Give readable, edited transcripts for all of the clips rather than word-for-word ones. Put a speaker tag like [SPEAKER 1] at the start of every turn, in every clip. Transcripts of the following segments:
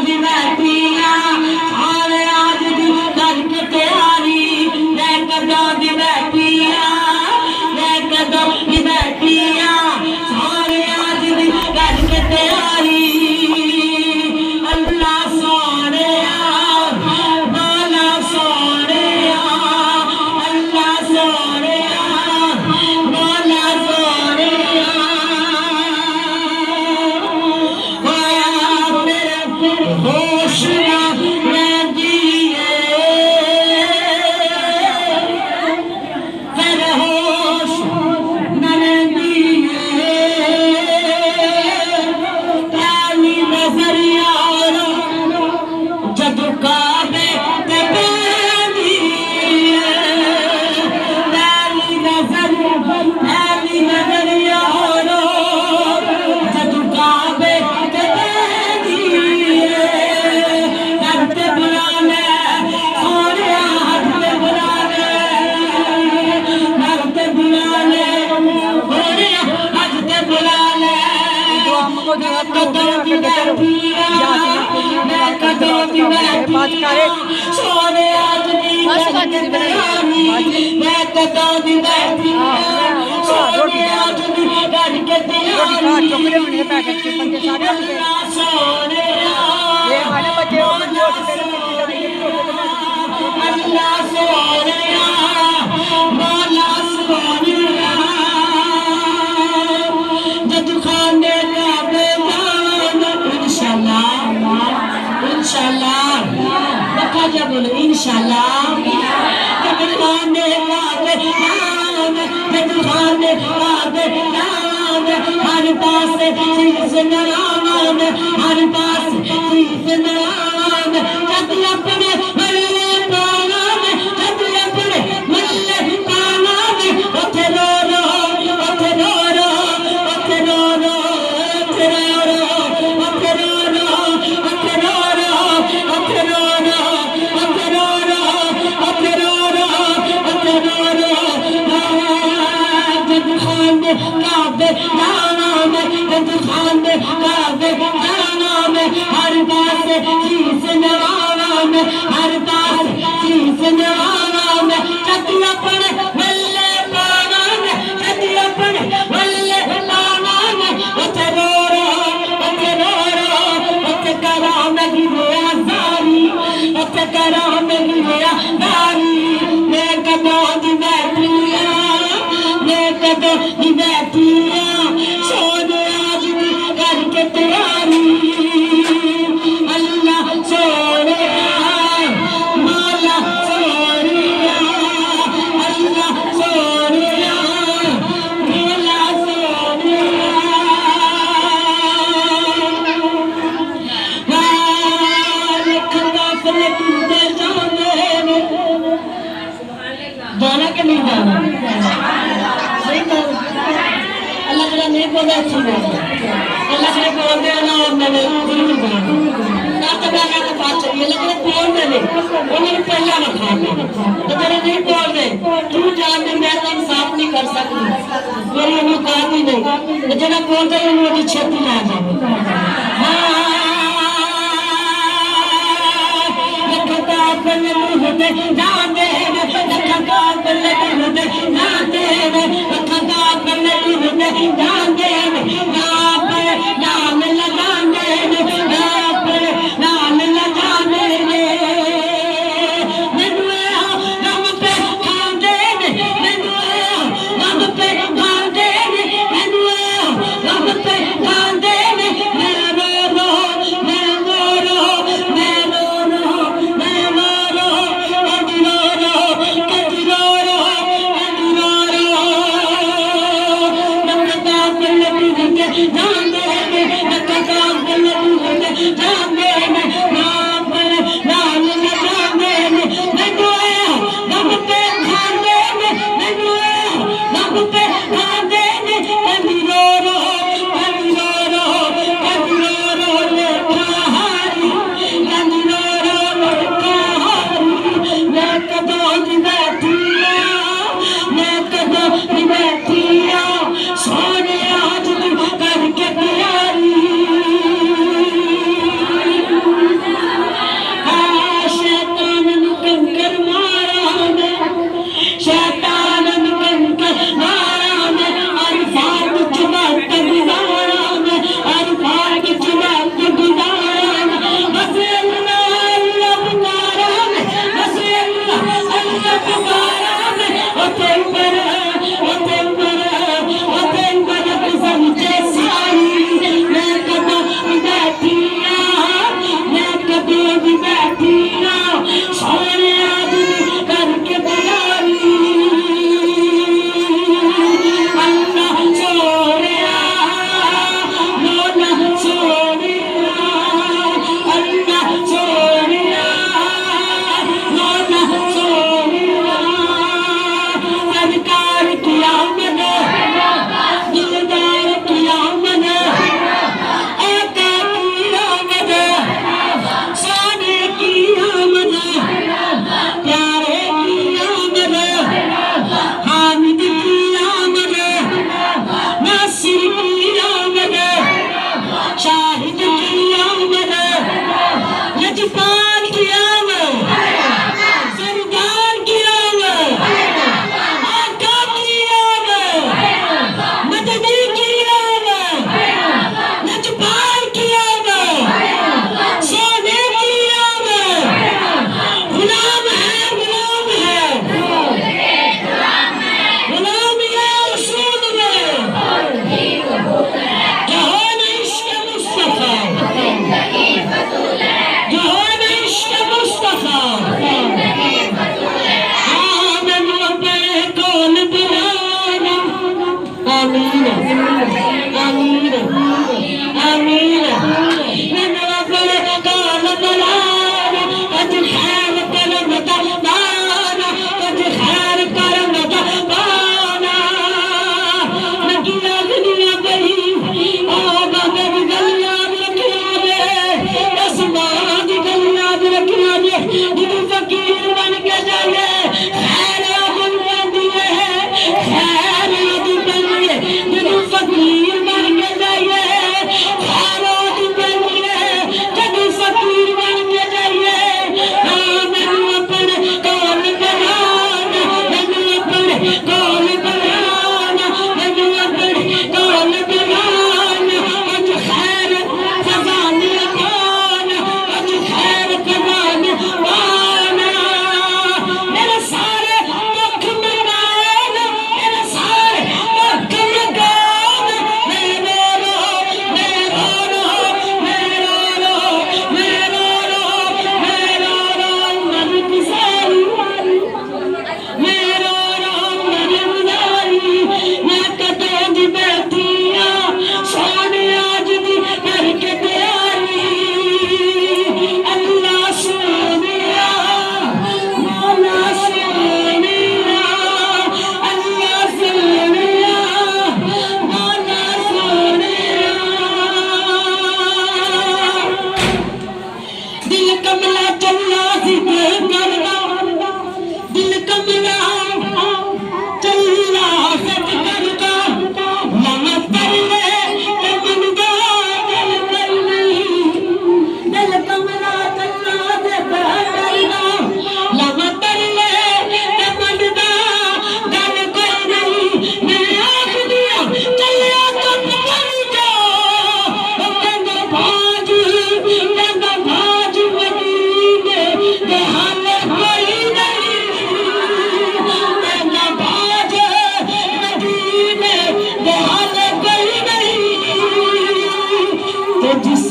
[SPEAKER 1] दी बैठिया सारे आज दी करके तैयारी मैं कदों दी बैठिया मैं कदों दी बैठिया सारे आज दी करके तैयारी अल्लाह सोने बाला सोने अल्लाह सोने बाला सोने होश में दिए फिर होश में दिए काली नजरिया जदू काबे ते बैठी काली नजरिया जदू काबे ते बैठी करते बुलाने सोने हटते बुलाने करते बुलाने सोने हटते बुलाने कदों की बैठिया मैं कदों की बैठिया सोने आज दी मैं कदों की बैठिया सोने आज दी करके तैयारी सोने अल्लाह सोने मौला सोने जद खाने का बेदान इंशाल्लाह बता जा बोलो इंशाल्लाह जद खाने का बेदान जद खाने का बेदान हर पास चीज नरान हर पास चीज नरान जद अपने मल्ले पाना में जद अपने मल्ले पाना में उठे रो रो उठे रो रो उठे रो रो उठे रो रो उठे रो रो उठे रो रो उठे रो रो उठे रो रो उठे रो रो उठे रो रो जद खाने काबे दाना में जद खाने काबे दाना में हर पास चीज नवाना में हर पास चीज नवाना में जद अपने मल्ले पाना में जद अपने मल्ले पाना में उठे रो रो उठे रो रो उठे करा में गिरा सारी उठे करा में गिरा सारी मैं कदों दी बैठिया मैं कदों दी बैठिया सोने आज दी करके तैयारी अल्लाह सोने मौला सोने अल्लाह सोने मौला सोने लिखता फिर किंदे जाने जाना के नहीं जाना सही कहो अल्लाह तेरा नहीं बोले अच्छी बात है अल्लाह तेरे बोल दे ना और मैंने नहीं जाना ना तो गाना के बात चलिए लेकिन बोल दे उन्होंने पहला रखा तो तेरे नहीं बोल दे तू जान दे मैं तो साफ नहीं कर सकती मेरी औकात ही नहीं तो जरा बोल दे उन्होंने छेती ना जाए हाँ लखता पल्ले मुझे जान दे लखता पल्ले मुझे जान दे लखता पल्ले मुझे जान दे ना पे नाम लगाने ना पे नाम लगाने रब पे खांदे रब पे खांदे रब पे खांदे मैं रो रो मैं रो रो मैं रो रो मैं रो रो रो रो रो रो रो रो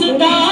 [SPEAKER 1] उसका